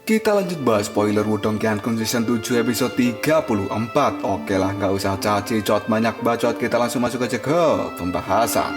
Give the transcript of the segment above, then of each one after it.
Kita lanjut bahas spoiler Wudong Qiankun Season 7 episode 34. Oke lah, nggak usah caci cot banyak bacot, kita langsung masuk aja ke pembahasan.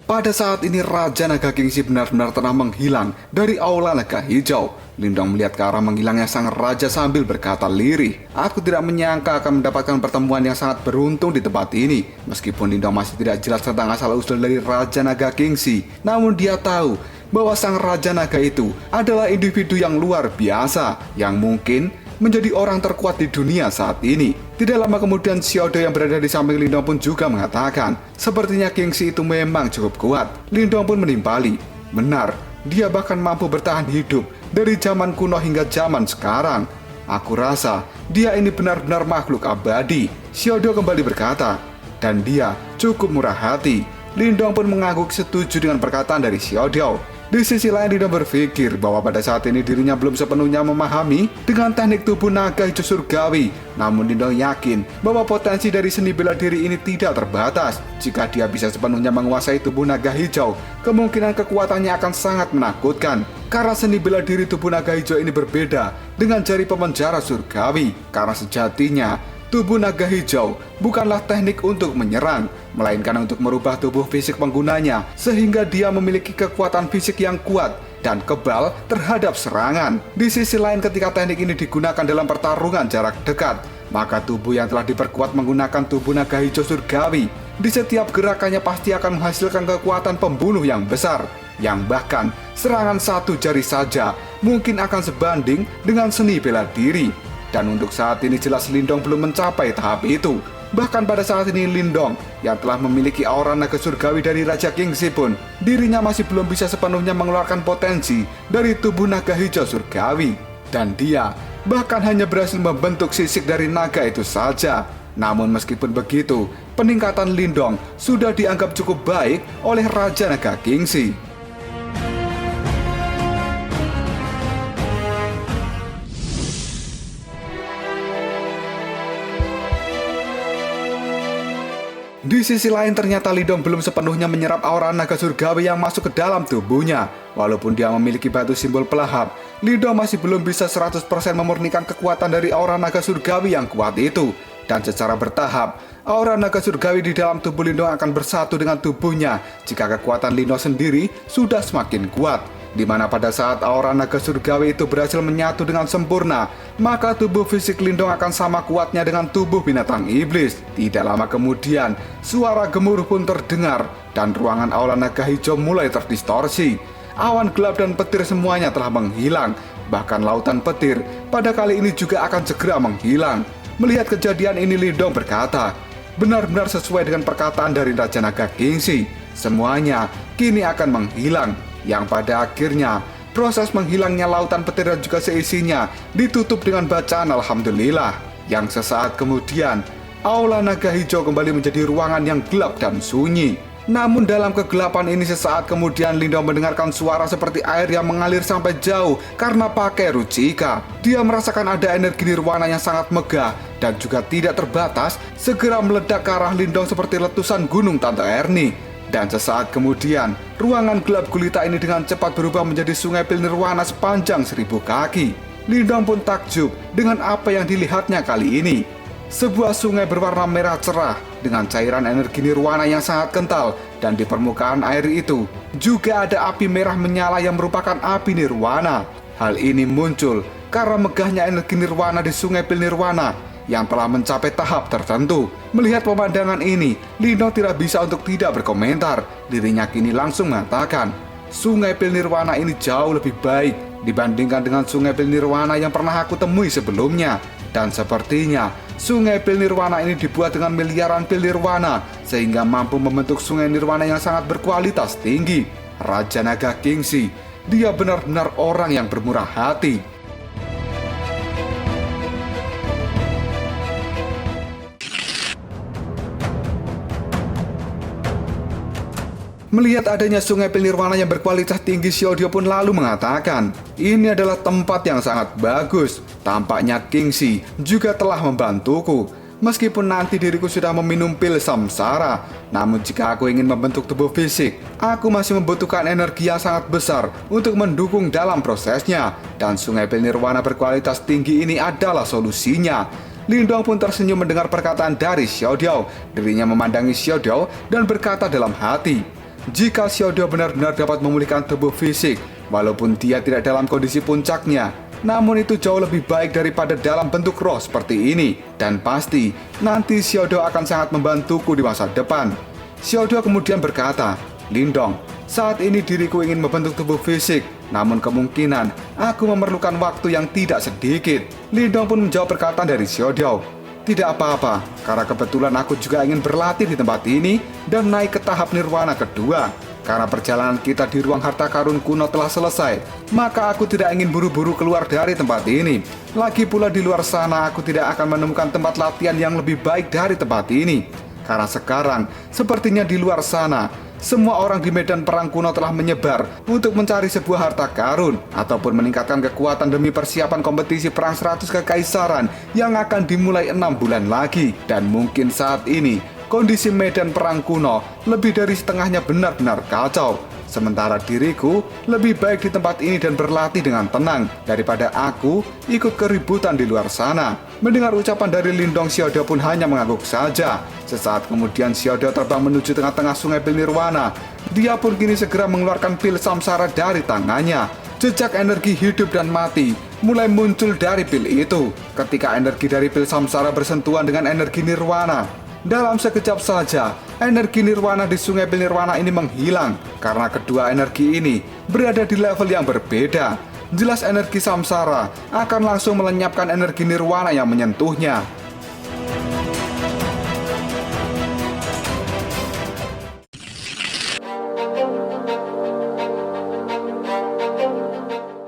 Pada saat ini Raja Naga Kingxi benar-benar telah menghilang dari Aula Naga Hijau. Lindong melihat ke arah menghilangnya sang raja sambil berkata lirih, "Aku tidak menyangka akan mendapatkan pertemuan yang sangat beruntung di tempat ini." Meskipun Lindong masih tidak jelas tentang asal-usul dari Raja Naga Kingxi, namun dia tahu bahwa sang Raja Naga itu adalah individu yang luar biasa, yang mungkin menjadi orang terkuat di dunia saat ini. Tidak lama kemudian Xiaodo yang berada di samping Lindong pun juga mengatakan, sepertinya Kingxi itu memang cukup kuat. Lindong pun menimpali, benar, dia bahkan mampu bertahan hidup dari zaman kuno hingga zaman sekarang. Aku rasa dia ini benar-benar makhluk abadi. Xiaodo kembali berkata, dan dia cukup murah hati. Lindong pun mengangguk setuju dengan perkataan dari Xiaodo. Di sisi lain Lindong berpikir bahwa pada saat ini dirinya belum sepenuhnya memahami dengan teknik tubuh naga hijau surgawi. Namun Lindong yakin bahwa potensi dari seni bela diri ini tidak terbatas. Jika dia bisa sepenuhnya menguasai tubuh naga hijau, kemungkinan kekuatannya akan sangat menakutkan. Karena seni bela diri tubuh naga hijau ini berbeda dengan jari pemenjara surgawi. Karena sejatinya tubuh naga hijau bukanlah teknik untuk menyerang, melainkan untuk merubah tubuh fisik penggunanya sehingga dia memiliki kekuatan fisik yang kuat dan kebal terhadap serangan. Di sisi lain, ketika teknik ini digunakan dalam pertarungan jarak dekat, maka tubuh yang telah diperkuat menggunakan tubuh naga hijau surgawi, di setiap gerakannya pasti akan menghasilkan kekuatan pembunuh yang besar, yang bahkan serangan satu jari saja mungkin akan sebanding dengan seni bela diri. Dan untuk saat ini jelas Lindong belum mencapai tahap itu. Bahkan pada saat ini Lindong yang telah memiliki aura naga surgawi dari Raja Kingxi pun, dirinya masih belum bisa sepenuhnya mengeluarkan potensi dari tubuh naga hijau surgawi. Dan dia bahkan hanya berhasil membentuk sisik dari naga itu saja. Namun meskipun begitu, peningkatan Lindong sudah dianggap cukup baik oleh Raja Naga Kingxi. Di sisi lain ternyata Lindong belum sepenuhnya menyerap aura naga surgawi yang masuk ke dalam tubuhnya. Walaupun dia memiliki batu simbol pelahap, Lindong masih belum bisa 100% memurnikan kekuatan dari aura naga surgawi yang kuat itu. Dan secara bertahap, aura naga surgawi di dalam tubuh Lindong akan bersatu dengan tubuhnya jika kekuatan Lindong sendiri sudah semakin kuat. Di mana pada saat aura naga surgawi itu berhasil menyatu dengan sempurna, maka tubuh fisik Lindong akan sama kuatnya dengan tubuh binatang iblis. Tidak lama kemudian, suara gemuruh pun terdengar dan ruangan aula naga hijau mulai terdistorsi. Awan gelap dan petir semuanya telah menghilang. Bahkan lautan petir pada kali ini juga akan segera menghilang. Melihat kejadian ini Lindong berkata, benar-benar sesuai dengan perkataan dari Raja Naga Kingxi. Semuanya kini akan menghilang. Yang pada akhirnya proses menghilangnya lautan petir dan juga seisinya ditutup dengan bacaan Alhamdulillah. Yang sesaat kemudian aula naga hijau kembali menjadi ruangan yang gelap dan sunyi. Namun dalam kegelapan ini sesaat kemudian Lindong mendengarkan suara seperti air yang mengalir sampai jauh karena pakai rucika. Dia merasakan ada energi nirwana yang sangat megah dan juga tidak terbatas segera meledak ke arah Lindong seperti letusan gunung Tante Erni. Dan sesaat kemudian, ruangan gelap gulita ini dengan cepat berubah menjadi sungai pil nirwana sepanjang 1000 kaki. Lindong pun takjub dengan apa yang dilihatnya kali ini. Sebuah sungai berwarna merah cerah dengan cairan energi nirwana yang sangat kental. Dan di permukaan air itu juga ada api merah menyala yang merupakan api nirwana. Hal ini muncul karena megahnya energi nirwana di sungai pil nirwana yang telah mencapai tahap tertentu. Melihat pemandangan ini, Lindong tidak bisa untuk tidak berkomentar. Dirinya kini langsung mengatakan, sungai pil nirwana ini jauh lebih baik dibandingkan dengan sungai pil nirwana yang pernah aku temui sebelumnya. Dan sepertinya sungai pil nirwana ini dibuat dengan miliaran pil nirwana sehingga mampu membentuk sungai nirwana yang sangat berkualitas tinggi. Raja Naga Kingxi, dia benar-benar orang yang bermurah hati. Melihat adanya sungai pil nirwana yang berkualitas tinggi, Xiaodio pun lalu mengatakan, ini adalah tempat yang sangat bagus. Tampaknya Kingxi juga telah membantuku. Meskipun nanti diriku sudah meminum pil samsara, namun jika aku ingin membentuk tubuh fisik, aku masih membutuhkan energi yang sangat besar untuk mendukung dalam prosesnya. Dan sungai pil nirwana berkualitas tinggi ini adalah solusinya. Lindong pun tersenyum mendengar perkataan dari Xiao Diao. Dirinya memandangi Xiao Diao dan berkata dalam hati, jika Xiao Diao benar-benar dapat memulihkan tubuh fisik, walaupun dia tidak dalam kondisi puncaknya, namun itu jauh lebih baik daripada dalam bentuk roh seperti ini. Dan pasti, nanti Xiao Diao akan sangat membantuku di masa depan. Xiao Diao kemudian berkata, Lindong, saat ini diriku ingin membentuk tubuh fisik, namun kemungkinan aku memerlukan waktu yang tidak sedikit. Lindong pun menjawab perkataan dari Xiao Diao. Tidak apa-apa, karena kebetulan aku juga ingin berlatih di tempat ini dan naik ke tahap nirwana kedua. Karena perjalanan kita di ruang harta karun kuno telah selesai, maka aku tidak ingin buru-buru keluar dari tempat ini. Lagi pula di luar sana aku tidak akan menemukan tempat latihan yang lebih baik dari tempat ini. Karena sekarang, sepertinya di luar sana, semua orang di medan perang kuno telah menyebar untuk mencari sebuah harta karun ataupun meningkatkan kekuatan demi persiapan kompetisi perang 100 kekaisaran yang akan dimulai 6 bulan lagi. Dan mungkin saat ini kondisi medan perang kuno lebih dari setengahnya benar-benar kacau. Sementara diriku lebih baik di tempat ini dan berlatih dengan tenang daripada aku ikut keributan di luar sana. Mendengar ucapan dari Lindong, Xiao Diao pun hanya mengangguk saja. Sesaat kemudian Xiao Diao terbang menuju tengah-tengah sungai pil nirwana. Dia pun kini segera mengeluarkan pil samsara dari tangannya. Jejak energi hidup dan mati mulai muncul dari pil itu ketika energi dari pil samsara bersentuhan dengan energi nirwana. Dalam sekejap saja, energi nirwana di sungai pil nirwana ini menghilang karena kedua energi ini berada di level yang berbeda. Jelas energi samsara akan langsung melenyapkan energi nirwana yang menyentuhnya.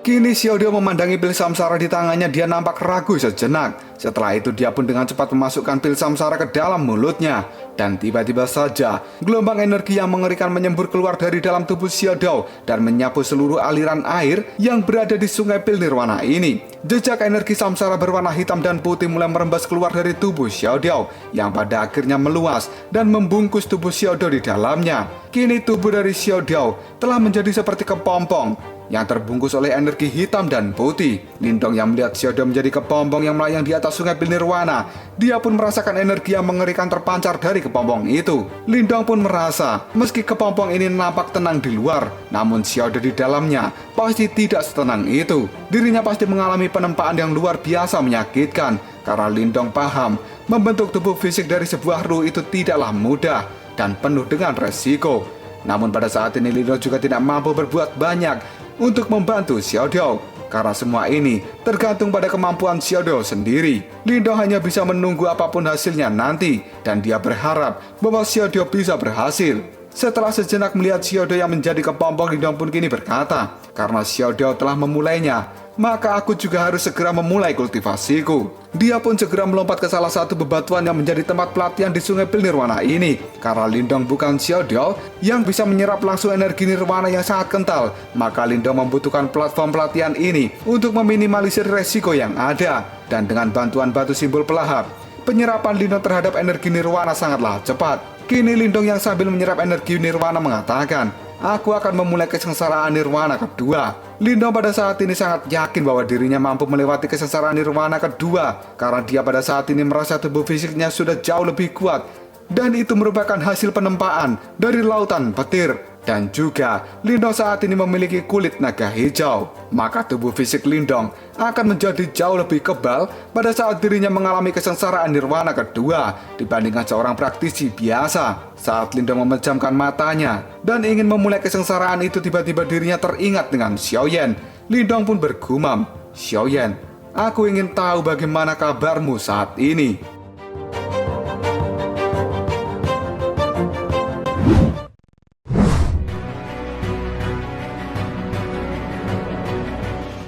Kini Xiao Diao memandangi pil samsara di tangannya, dia nampak ragu sejenak. Setelah itu dia pun dengan cepat memasukkan pil samsara ke dalam mulutnya. Dan tiba-tiba saja, gelombang energi yang mengerikan menyembur keluar dari dalam tubuh Xiao Diao dan menyapu seluruh aliran air yang berada di sungai pil nirwana ini. Jejak energi samsara berwarna hitam dan putih mulai merembes keluar dari tubuh Xiao Diao yang pada akhirnya meluas dan membungkus tubuh Xiao Diao di dalamnya. Kini tubuh dari Xiao Diao telah menjadi seperti kepompong yang terbungkus oleh energi hitam dan putih. Lindong yang melihat Xiao Diao menjadi kepompong yang melayang di atas sungai pil nirwana, dia pun merasakan energi yang mengerikan terpancar dari kepompong itu. Lindong pun merasa meski kepompong ini nampak tenang di luar, namun Xiao Diao di dalamnya pasti tidak setenang itu. Dirinya pasti mengalami penempaan yang luar biasa menyakitkan, karena Lindong paham membentuk tubuh fisik dari sebuah ruh itu tidaklah mudah dan penuh dengan resiko. Namun pada saat ini Lindong juga tidak mampu berbuat banyak untuk membantu Xiao Diao, karena semua ini tergantung pada kemampuan Xiao Diao sendiri. Lindong hanya bisa menunggu apapun hasilnya nanti, dan dia berharap bahwa Xiao Diao bisa berhasil. Setelah sejenak melihat Xiao Diao yang menjadi kepompong, Lindong pun kini berkata, karena Xiao Diao telah memulainya, maka aku juga harus segera memulai kultivasiku. Dia pun segera melompat ke salah satu bebatuan yang menjadi tempat pelatihan di sungai pil nirwana ini. Karena Lindong bukan Xiao Diao yang bisa menyerap langsung energi nirwana yang sangat kental, maka Lindong membutuhkan platform pelatihan ini untuk meminimalisir resiko yang ada. Dan dengan bantuan batu simbol pelahap, penyerapan Lindong terhadap energi nirwana sangatlah cepat. Kini Lindong yang sambil menyerap energi nirwana mengatakan, aku akan memulai kesengsaraan nirwana kedua. Lindong pada saat ini sangat yakin bahwa dirinya mampu melewati kesengsaraan nirwana kedua, karena dia pada saat ini merasa tubuh fisiknya sudah jauh lebih kuat. Dan itu merupakan hasil penempaan dari lautan petir. Dan juga Lindong saat ini memiliki kulit naga hijau, maka tubuh fisik Lindong akan menjadi jauh lebih kebal pada saat dirinya mengalami kesengsaraan nirwana kedua dibandingkan seorang praktisi biasa. Saat Lindong memejamkan matanya dan ingin memulai kesengsaraan itu, tiba-tiba dirinya teringat dengan Xiao Yan. Lindong pun bergumam, Xiao Yan, aku ingin tahu bagaimana kabarmu saat ini.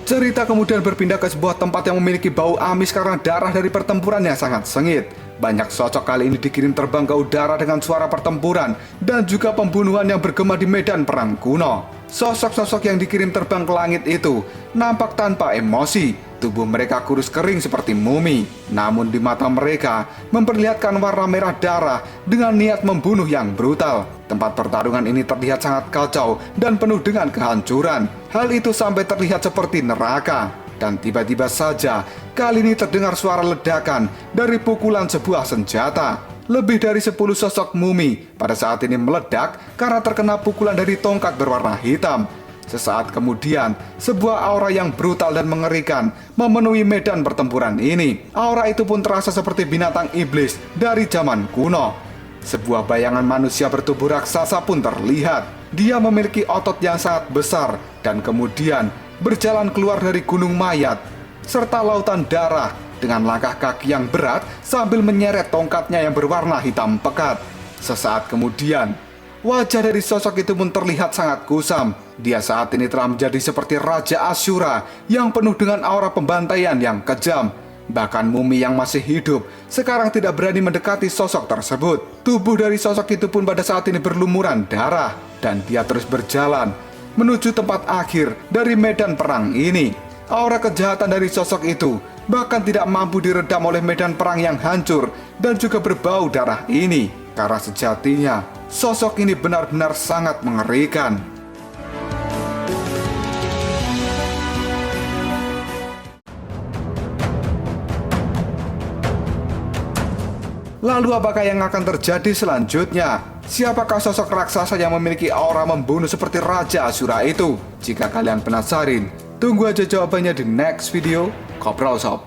Cerita kemudian berpindah ke sebuah tempat yang memiliki bau amis karena darah dari pertempuran yang sangat sengit. Banyak sosok kali ini dikirim terbang ke udara dengan suara pertempuran dan juga pembunuhan yang bergema di medan perang kuno. Sosok-sosok yang dikirim terbang ke langit itu nampak tanpa emosi. Tubuh mereka kurus kering seperti mumi, namun di mata mereka memperlihatkan warna merah darah dengan niat membunuh yang brutal. Tempat pertarungan ini terlihat sangat kacau dan penuh dengan kehancuran. Hal itu sampai terlihat seperti neraka. Dan tiba-tiba saja, kali ini terdengar suara ledakan dari pukulan sebuah senjata. Lebih dari 10 sosok mumi pada saat ini meledak karena terkena pukulan dari tongkat berwarna hitam. Sesaat kemudian, sebuah aura yang brutal dan mengerikan memenuhi medan pertempuran ini. Aura itu pun terasa seperti binatang iblis dari zaman kuno. Sebuah bayangan manusia bertubuh raksasa pun terlihat. Dia memiliki otot yang sangat besar dan kemudian berjalan keluar dari gunung mayat serta lautan darah dengan langkah kaki yang berat sambil menyeret tongkatnya yang berwarna hitam pekat. Sesaat kemudian, wajah dari sosok itu pun terlihat sangat kusam. Dia saat ini telah menjadi seperti Raja Asyura yang penuh dengan aura pembantaian yang kejam. Bahkan mumi yang masih hidup sekarang tidak berani mendekati sosok tersebut. Tubuh dari sosok itu pun pada saat ini berlumuran darah. Dan dia terus berjalan menuju tempat akhir dari medan perang ini. Aura kejahatan dari sosok itu bahkan tidak mampu diredam oleh medan perang yang hancur dan juga berbau darah ini. Karena sejatinya, sosok ini benar-benar sangat mengerikan. Lalu apakah yang akan terjadi selanjutnya? Siapakah sosok raksasa yang memiliki aura membunuh seperti Raja Asyura itu? Jika kalian penasaran, tunggu aja jawabannya di next video. Kopral Shop.